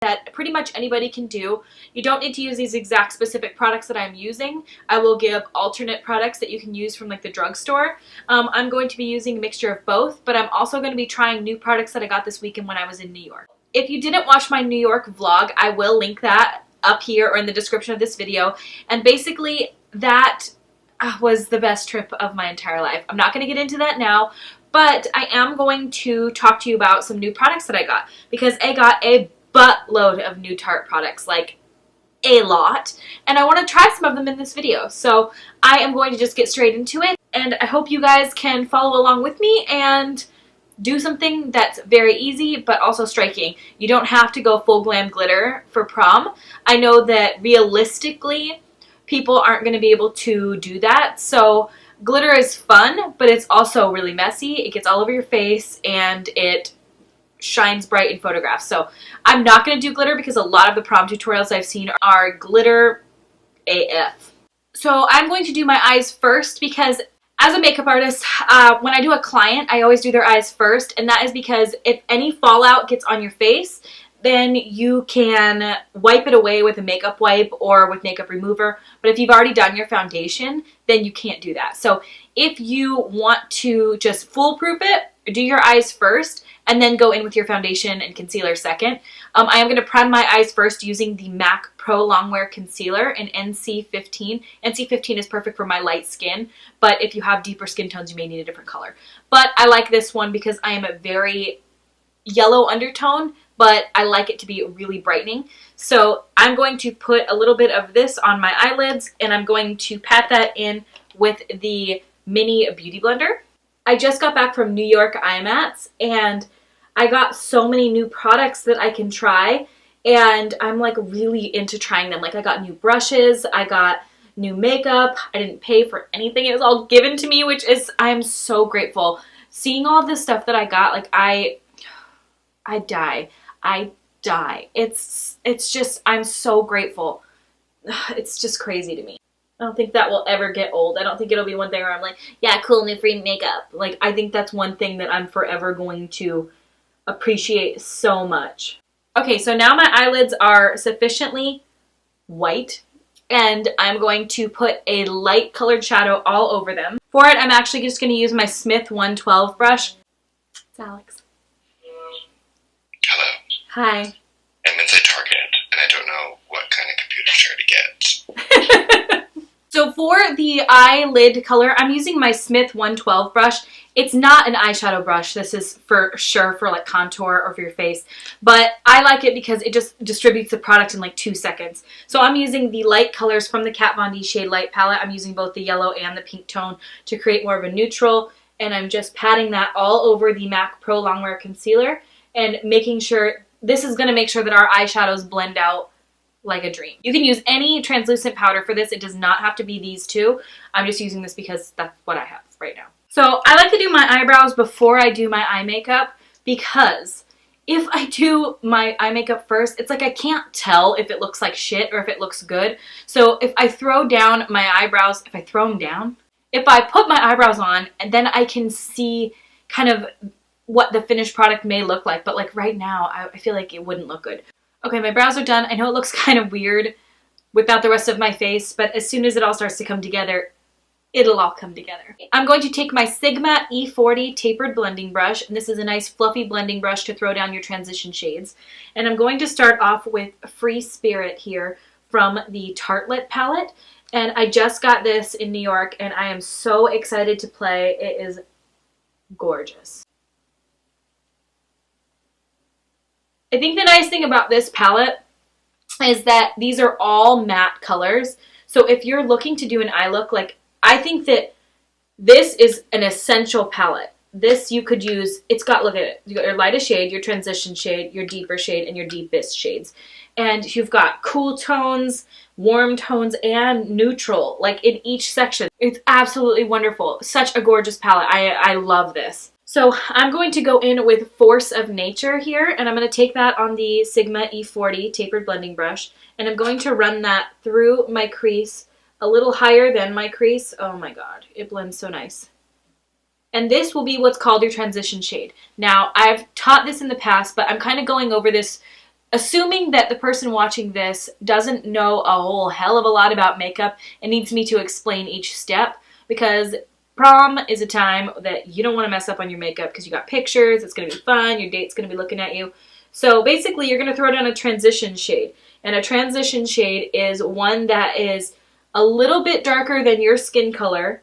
that pretty much anybody can do. You don't need to use these exact specific products that I'm using. I will give alternate products that you can use from like the drugstore. I'm going to be using a mixture of both, but I'm also going to be trying new products that I got this weekend when I was in New York. If you didn't watch my New York vlog, I will link that up here or in the description of this video. And basically that was the best trip of my entire life. I'm not going to get into that now, but I am going to talk to you about some new products that I got, because I got a buttload of new Tarte products, like a lot, and I want to try some of them in this video. So I am going to just get straight into it, and I hope you guys can follow along with me and do something that's very easy but also striking. You don't have to go full glam glitter for prom. I know that realistically people aren't going to be able to do that, so glitter is fun, but it's also really messy. It gets all over your face and it shines bright in photographs. So I'm not going to do glitter because a lot of the prom tutorials I've seen are glitter AF. So I'm going to do my eyes first because as a makeup artist, when I do a client, I always do their eyes first, and that is because if any fallout gets on your face, then you can wipe it away with a makeup wipe or with makeup remover. But if you've already done your foundation, then you can't do that. So if you want to just foolproof it, do your eyes first and then go in with your foundation and concealer second. I am going to prime my eyes first using the MAC Pro Longwear Concealer in NC15. NC15 is perfect for my light skin, but if you have deeper skin tones, you may need a different color. But I like this one because I am a very yellow undertone, but I like it to be really brightening. So I'm going to put a little bit of this on my eyelids, and I'm going to pat that in with the mini beauty blender. I just got back from New York Eye Mats, and I got so many new products that I can try, and I'm like really into trying them. Like I got new brushes, I got new makeup, I didn't pay for anything, it was all given to me, which is, I'm so grateful. Seeing all this stuff that I got, like I die. It's just, I'm so grateful. It's just crazy to me. I don't think that will ever get old. I don't think it'll be one thing where I'm like, yeah, cool, new free makeup. Like, I think that's one thing that I'm forever going to appreciate so much. Okay, so now my eyelids are sufficiently white, and I'm going to put a light colored shadow all over them. For it, I'm actually just going to use my Smith 112 brush. It's Alex. Hello. Hi. I'm inside Target, and I don't know what kind of computer chair to get. So for the eyelid color, I'm using my Smith 112 brush. It's not an eyeshadow brush. This is for sure for like contour or for your face. But I like it because it just distributes the product in like 2 seconds. So I'm using the light colors from the Kat Von D Shade Light palette. I'm using both the yellow and the pink tone to create more of a neutral. And I'm just patting that all over the MAC Pro Longwear Concealer and making sure, this is going to make sure that our eyeshadows blend out like a dream. You can use any translucent powder for this. It does not have to be these two. I'm just using this because that's what I have right now. So I like to do my eyebrows before I do my eye makeup, because if I do my eye makeup first, it's like I can't tell if it looks like shit or if it looks good. So if I throw down my eyebrows, if I put my eyebrows on, and then I can see kind of what the finished product may look like. But like right now, I feel like it wouldn't look good. Okay, my brows are done. I know it looks kind of weird without the rest of my face, but as soon as it all starts to come together, it'll all come together. I'm going to take my Sigma E40 tapered blending brush, and this is a nice fluffy blending brush to throw down your transition shades. And I'm going to start off with Free Spirit here from the Tartelette palette. And I just got this in New York, and I am so excited to play. It is gorgeous. I think the nice thing about this palette is that these are all matte colors. So if you're looking to do an eye look, like I think that this is an essential palette. This you could use, it's got, look at it, you got your lightest shade, your transition shade, your deeper shade, and your deepest shades. And you've got cool tones, warm tones, and neutral, like in each section. It's absolutely wonderful. Such a gorgeous palette. I love this. So I'm going to go in with Force of Nature here, and I'm going to take that on the Sigma E40 tapered blending brush, and I'm going to run that through my crease a little higher than my crease. Oh my god, it blends so nice. And this will be what's called your transition shade. Now, I've taught this in the past, but I'm kind of going over this assuming that the person watching this doesn't know a whole hell of a lot about makeup and needs me to explain each step, because prom is a time that you don't want to mess up on your makeup because you got pictures, it's going to be fun, your date's going to be looking at you. So basically you're going to throw down a transition shade. And a transition shade is one that is a little bit darker than your skin color,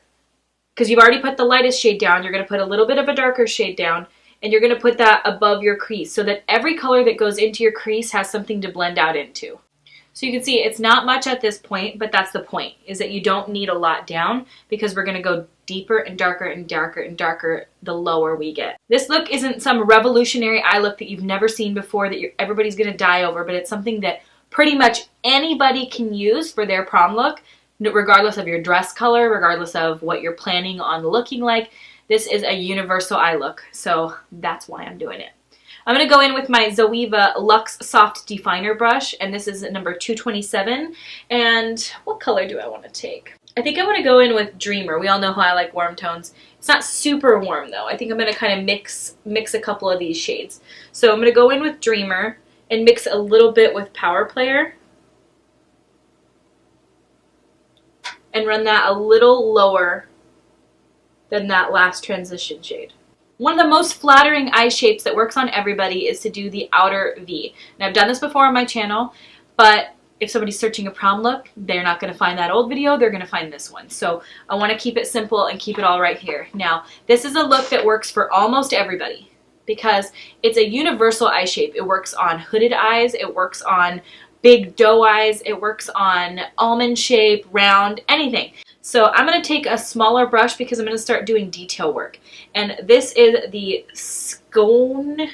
because you've already put the lightest shade down. You're going to put a little bit of a darker shade down, and you're going to put that above your crease so that every color that goes into your crease has something to blend out into. So you can see it's not much at this point, but that's the point, is that you don't need a lot down because we're going to go deeper and darker and darker and darker the lower we get. This look isn't some revolutionary eye look that you've never seen before that everybody's going to die over, but it's something that pretty much anybody can use for their prom look, regardless of your dress color, regardless of what you're planning on looking like. This is a universal eye look, so that's why I'm doing it. I'm going to go in with my Zoeva Luxe Soft Definer brush, and this is number 227. And what color do I want to take? I think I want to go in with Dreamer. We all know how I like warm tones. It's not super warm though. I think I'm going to kind of mix a couple of these shades. So I'm going to go in with Dreamer and mix a little bit with Power Player. And run that a little lower than that last transition shade. One of the most flattering eye shapes that works on everybody is to do the outer V. And I've done this before on my channel, but if somebody's searching a prom look, they're not going to find that old video, they're going to find this one. So I want to keep it simple and keep it all right here. Now, this is a look that works for almost everybody because it's a universal eye shape. It works on hooded eyes, it works on big doe eyes, it works on almond shape, round, anything. So I'm going to take a smaller brush because I'm going to start doing detail work. And this is the Scorny,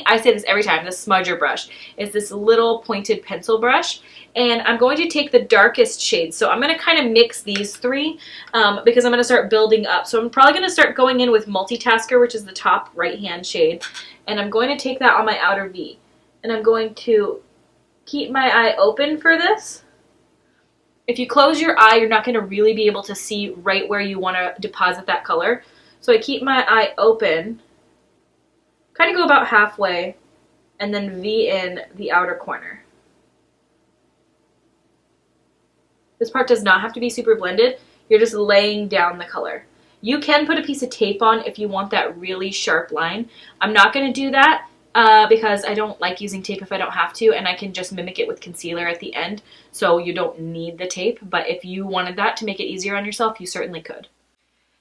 I say this every time, the smudger brush. It's this little pointed pencil brush. And I'm going to take the darkest shades. So I'm going to kind of mix these three because I'm going to start building up. So I'm probably going to start going in with Multitasker, which is the top right-hand shade. And I'm going to take that on my outer V. And I'm going to keep my eye open for this. If you close your eye, you're not going to really be able to see right where you want to deposit that color. So I keep my eye open, kind of go about halfway, and then V in the outer corner. This part does not have to be super blended. You're just laying down the color. You can put a piece of tape on if you want that really sharp line. I'm not going to do that. Because I don't like using tape if I don't have to, and I can just mimic it with concealer at the end, so you don't need the tape, but if you wanted that to make it easier on yourself, you certainly could.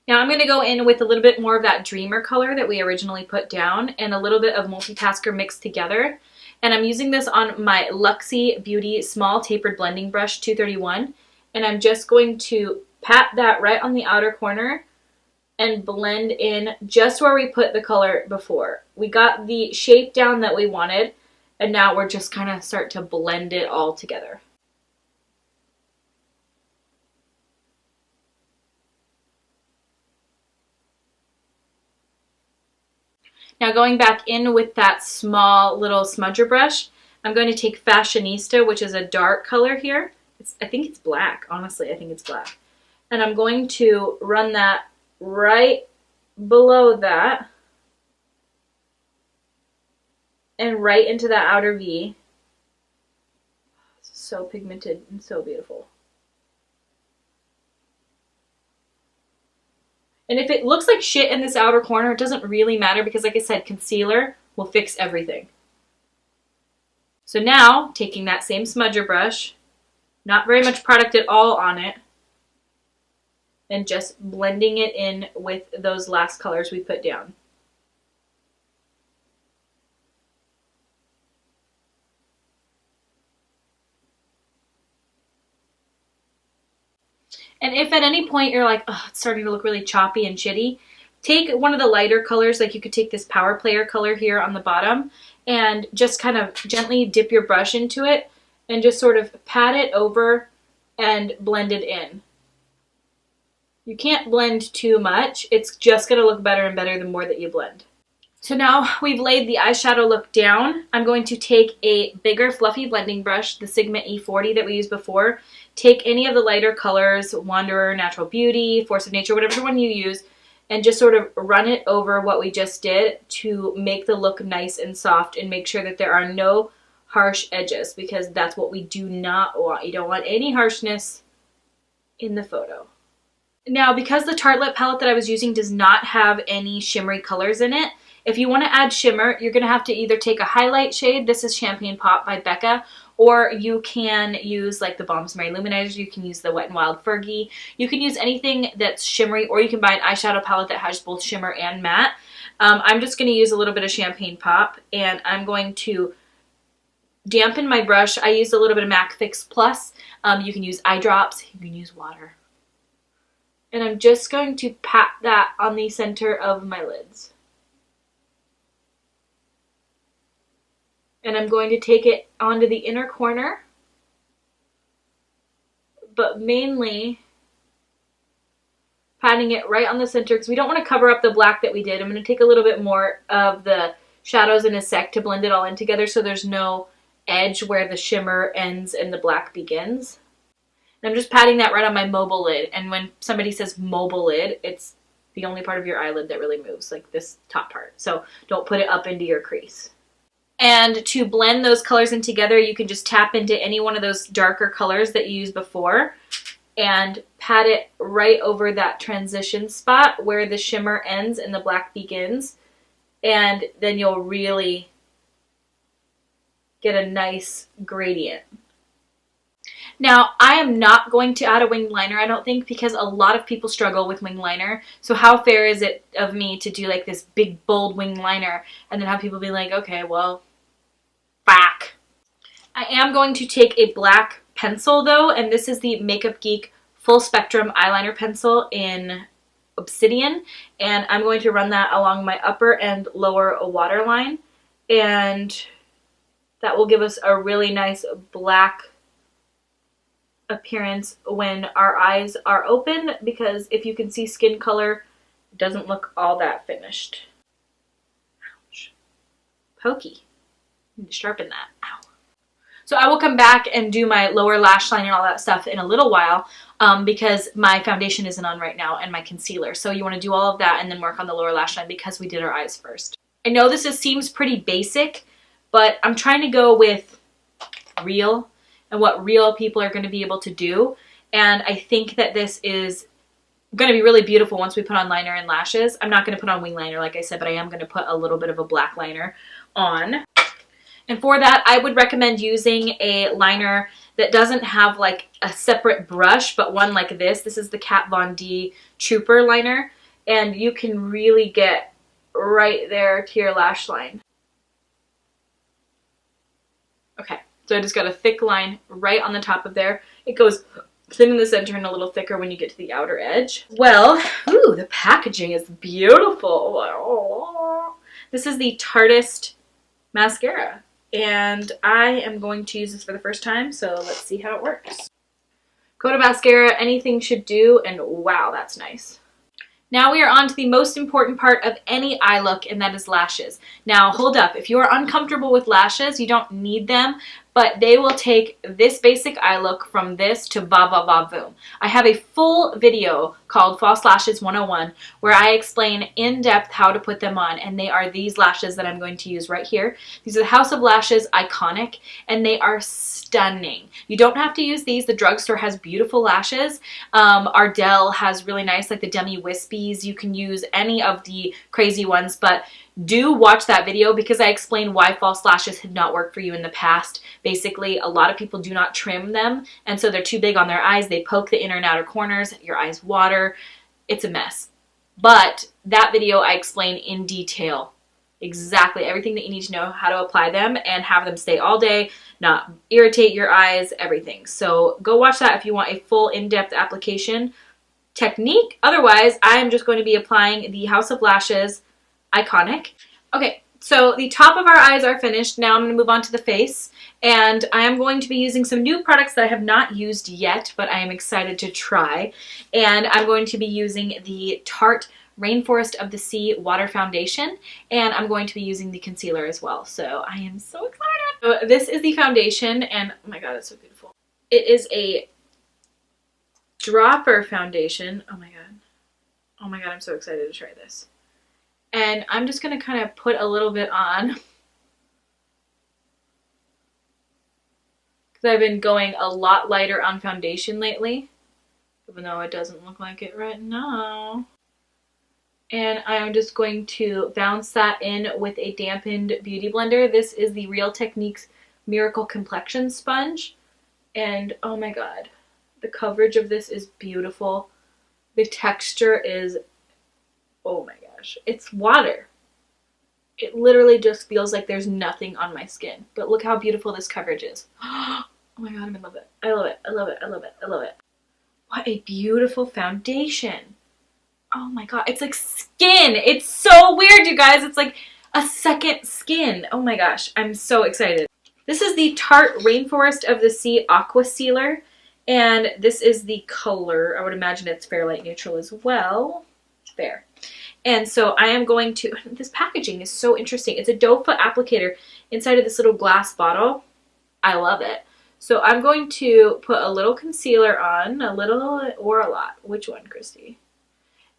Now I'm going to go in with a little bit more of that Dreamer color that we originally put down, and a little bit of Multitasker mixed together, and I'm using this on my Luxie Beauty Small Tapered Blending Brush 231, and I'm just going to pat that right on the outer corner, and blend in just where we put the color before. We got the shape down that we wanted, and now we're just kind of start to blend it all together. Now going back in with that small little smudger brush, I'm going to take Fashionista, which is a dark color here. I think it's black, honestly, I think it's black. And I'm going to run that right below that and right into that outer V. It's so pigmented and so beautiful. And if it looks like shit in this outer corner, it doesn't really matter because, like I said, concealer will fix everything. So now, taking that same smudger brush, not very much product at all on it, and just blending it in with those last colors we put down. And if at any point you're like, oh, it's starting to look really choppy and shitty, take one of the lighter colors, like you could take this Power Player color here on the bottom, and just kind of gently dip your brush into it, and just sort of pat it over and blend it in. You can't blend too much. It's just going to look better and better the more that you blend. So now we've laid the eyeshadow look down. I'm going to take a bigger fluffy blending brush, the Sigma E40 that we used before. Take any of the lighter colors, Wanderer, Natural Beauty, Force of Nature, whatever one you use, and just sort of run it over what we just did to make the look nice and soft and make sure that there are no harsh edges because that's what we do not want. You don't want any harshness in the photo. Now, because the Tartelette palette that I was using does not have any shimmery colors in it, if you want to add shimmer, you're going to have to either take a highlight shade, this is Champagne Pop by Becca, or you can use like the Balms Mary Luminizers, you can use the Wet n Wild Fergie, you can use anything that's shimmery, or you can buy an eyeshadow palette that has both shimmer and matte. I'm just going to use a little bit of Champagne Pop, and I'm going to dampen my brush. I used a little bit of MAC Fix Plus. You can use eye drops, you can use water. And I'm just going to pat that on the center of my lids. And I'm going to take it onto the inner corner, but mainly patting it right on the center because we don't want to cover up the black that we did. I'm going to take a little bit more of the shadows in a sec to blend it all in together so there's no edge where the shimmer ends and the black begins. And I'm just patting that right on my mobile lid. And when somebody says mobile lid, it's the only part of your eyelid that really moves, like this top part. So don't put it up into your crease. And to blend those colors in together, you can just tap into any one of those darker colors that you used before and pat it right over that transition spot where the shimmer ends and the black begins. And then you'll really get a nice gradient. Now, I am not going to add a winged liner, I don't think, because a lot of people struggle with winged liner. So how fair is it of me to do like this big, bold winged liner and then have people be like, okay, well, back. I am going to take a black pencil though, and this is the Makeup Geek Full Spectrum Eyeliner Pencil in Obsidian. And I'm going to run that along my upper and lower waterline. And that will give us a really nice black appearance when our eyes are open, because if you can see skin color, it doesn't look all that finished. Ouch. Pokey. Need to sharpen that. Ow. So I will come back and do my lower lash line and all that stuff in a little while because my foundation isn't on right now and my concealer. So you want to do all of that and then work on the lower lash line because we did our eyes first. I know this seems pretty basic, but I'm trying to go with real and what real people are going to be able to do. And I think that this is going to be really beautiful once we put on liner and lashes. I'm not going to put on wing liner, like I said, but I am going to put a little bit of a black liner on. And for that, I would recommend using a liner that doesn't have like a separate brush, but one like this. This is the Kat Von D Trooper liner. And you can really get right there to your lash line. Okay. So I just got a thick line right on the top of there. It goes thin in the center and a little thicker when you get to the outer edge. Well, ooh, the packaging is beautiful. Oh. This is the Tarteist mascara, and I am going to use this for the first time, so let's see how it works. Coat of mascara, anything should do, and wow, that's nice. Now we are on to the most important part of any eye look, and that is lashes. Now hold up, if you are uncomfortable with lashes, you don't need them, but they will take this basic eye look from this to va va va voom. I have a full video called False Lashes 101 where I explain in depth how to put them on, and they are these lashes that I'm going to use right here. These are the House of Lashes Iconic, and they are stunning. You don't have to use these. The drugstore has beautiful lashes. Ardell has really nice, like the Demi Wispies. You can use any of the crazy ones, but do watch that video because I explain why false lashes had not worked for you in the past. Basically, a lot of people do not trim them, and so they're too big on their eyes. They poke the inner and outer corners. Your eyes water. It's a mess. But that video, I explain in detail exactly everything that you need to know how to apply them and have them stay all day, not irritate your eyes, everything. So go watch that if you want a full in-depth application technique. Otherwise, I am just going to be applying the House of Lashes Iconic. Okay, so the top of our eyes are finished. Now I'm going to move on to the face, and I am going to be using some new products that I have not used yet, but I am excited to try. And I'm going to be using the Tarte Rainforest of the Sea Water Foundation, and I'm going to be using the concealer as well. So I am so excited. So this is the foundation, and oh my god, it's so beautiful. It is a dropper foundation. Oh my god. Oh my god, I'm so excited to try this. And I'm just going to kind of put a little bit on. I've been going a lot lighter on foundation lately, even though it doesn't look like it right now. And I'm just going to bounce that in with a dampened beauty blender. This is the Real Techniques Miracle Complexion Sponge. And oh my god, the coverage of this is beautiful. The texture is, oh my gosh, it's water. It literally just feels like there's nothing on my skin. But look how beautiful this coverage is. Oh my god, I'm in love with it. I love it. I love it. I love it. I love it. What a beautiful foundation. Oh my god, it's like skin. It's so weird, you guys. It's like a second skin. Oh my gosh, I'm so excited. This is the Tarte Rainforest of the Sea Aqua Sealer, and this is the color. I would imagine it's Fairlight Neutral as well. There. And so I am going to, this packaging is so interesting. It's a doe foot applicator inside of this little glass bottle. I love it. So I'm going to put a little concealer on, a little or a lot. Which one, Christy?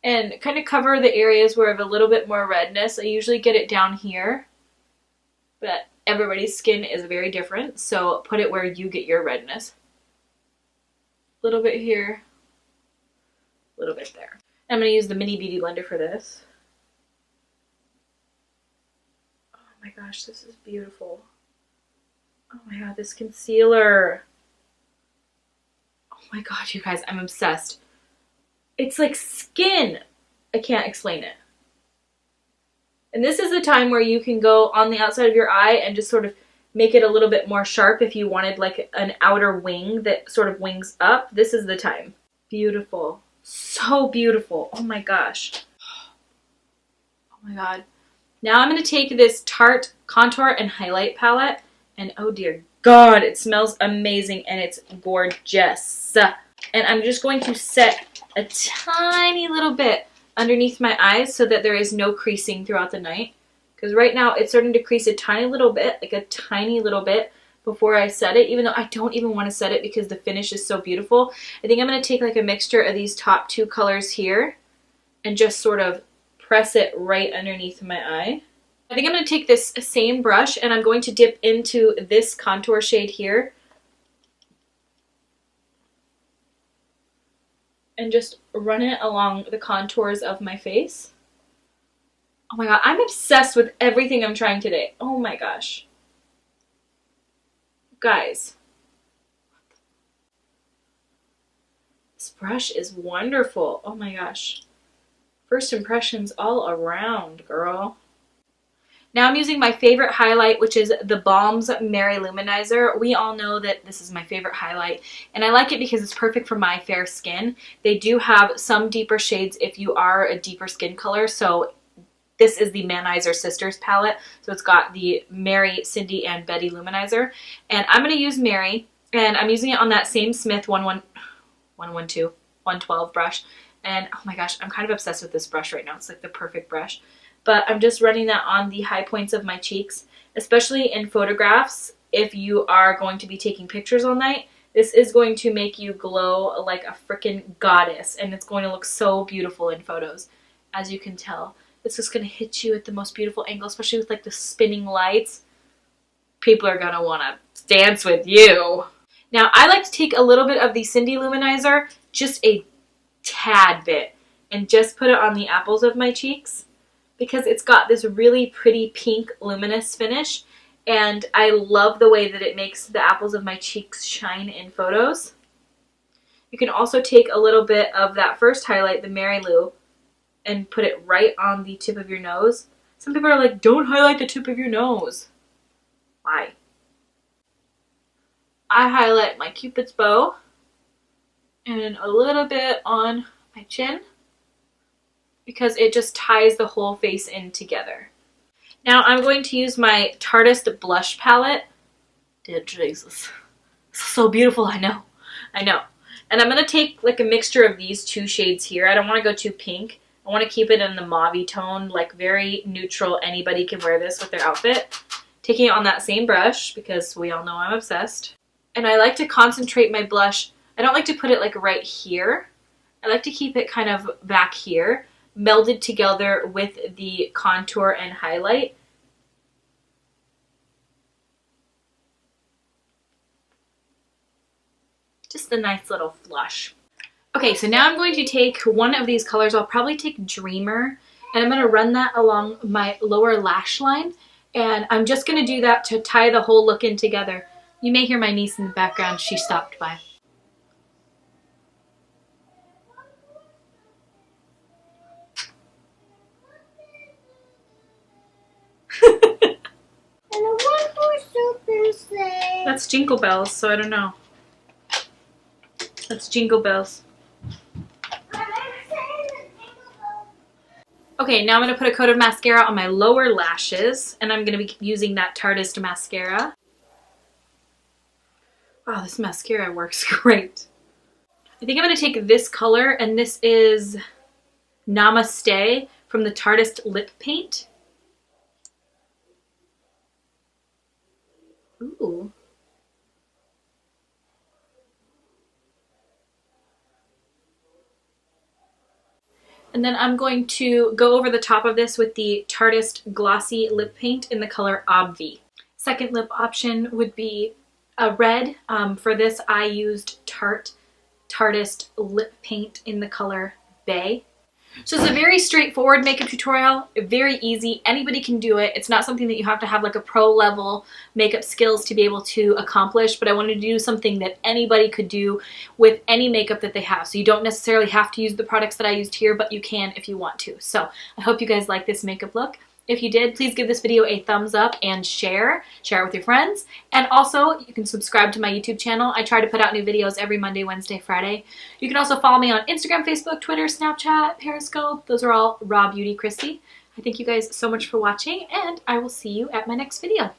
And kind of cover the areas where I have a little bit more redness. I usually get it down here, but everybody's skin is very different, so put it where you get your redness. A little bit here, a little bit there. I'm going to use the mini beauty blender for this. Oh my gosh, this is beautiful. Oh my god, this concealer. Oh my god, you guys, I'm obsessed. It's like skin. I can't explain it. And this is the time where you can go on the outside of your eye and just sort of make it a little bit more sharp if you wanted like an outer wing that sort of wings up. This is the time. Beautiful. So beautiful. Oh my gosh. Oh my god. Now I'm going to take this Tarte Contour and Highlight Palette, and oh dear god, it smells amazing and it's gorgeous. And I'm just going to set a tiny little bit underneath my eyes so that there is no creasing throughout the night. Because right now it's starting to crease a tiny little bit, like a tiny little bit before I set it, even though I don't even want to set it because the finish is so beautiful. I think I'm going to take like a mixture of these top two colors here and just sort of press it right underneath my eye. I think I'm going to take this same brush and I'm going to dip into this contour shade here and just run it along the contours of my face. Oh my god, I'm obsessed with everything I'm trying today. Oh my gosh. Guys. This brush is wonderful. Oh my gosh. First impressions all around, girl. Now I'm using my favorite highlight, which is the Balm's Merry Luminizer. We all know that this is my favorite highlight, and I like it because it's perfect for my fair skin. They do have some deeper shades if you are a deeper skin color, so this is the Manizer Sisters palette. So it's got the Mary, Cindy, and Betty Luminizer. And I'm going to use Mary, and I'm using it on that same Smith 112 brush. And oh my gosh, I'm kind of obsessed with this brush right now. It's like the perfect brush. But I'm just running that on the high points of my cheeks, especially in photographs. If you are going to be taking pictures all night, this is going to make you glow like a freaking goddess, and it's going to look so beautiful in photos, as you can tell. It's just going to hit you at the most beautiful angle, especially with like the spinning lights. People are going to want to dance with you. Now, I like to take a little bit of the Cindy Luminizer, just a tad bit, and just put it on the apples of my cheeks, because it's got this really pretty pink luminous finish, and I love the way that it makes the apples of my cheeks shine in photos. You can also take a little bit of that first highlight, the Mary Lou, and put it right on the tip of your nose. Some people are like, don't highlight the tip of your nose. Why? I highlight my Cupid's bow and a little bit on my chin, because it just ties the whole face in together. Now I'm going to use my Tarteist blush palette. Dear Jesus. So beautiful, I know. I know. And I'm going to take like a mixture of these two shades here. I don't want to go too pink. I want to keep it in the mauve tone, like very neutral. Anybody can wear this with their outfit. Taking it on that same brush, because we all know I'm obsessed. And I like to concentrate my blush. I don't like to put it like right here. I like to keep it kind of back here, melded together with the contour and highlight. Just a nice little flush. Okay, so now I'm going to take one of these colors. I'll probably take Dreamer, and I'm going to run that along my lower lash line. And I'm just going to do that to tie the whole look in together. You may hear my niece in the background. She stopped by. That's Jingle Bells, so I don't know. That's Jingle Bells. Okay, now I'm going to put a coat of mascara on my lower lashes, and I'm going to be using that Tarteist mascara. Wow, this mascara works great. I think I'm going to take this color, and this is Namaste from the Tarteist Lip Paint. Ooh. And then I'm going to go over the top of this with the Tarteist Glossy Lip Paint in the color Obvi. Second lip option would be a red. For this, I used Tarteist Lip Paint in the color Bay. So it's a very straightforward makeup tutorial, very easy. Anybody can do it. It's not something that you have to have like a pro level makeup skills to be able to accomplish, but I wanted to do something that anybody could do with any makeup that they have. So you don't necessarily have to use the products that I used here, but you can if you want to. So I hope you guys like this makeup look. If you did, please give this video a thumbs up and share it with your friends. And also, you can subscribe to my YouTube channel. I try to put out new videos every Monday, Wednesday, Friday. You can also follow me on Instagram, Facebook, Twitter, Snapchat, Periscope. Those are all Raw Beauty Christy. I thank you guys so much for watching, and I will see you at my next video.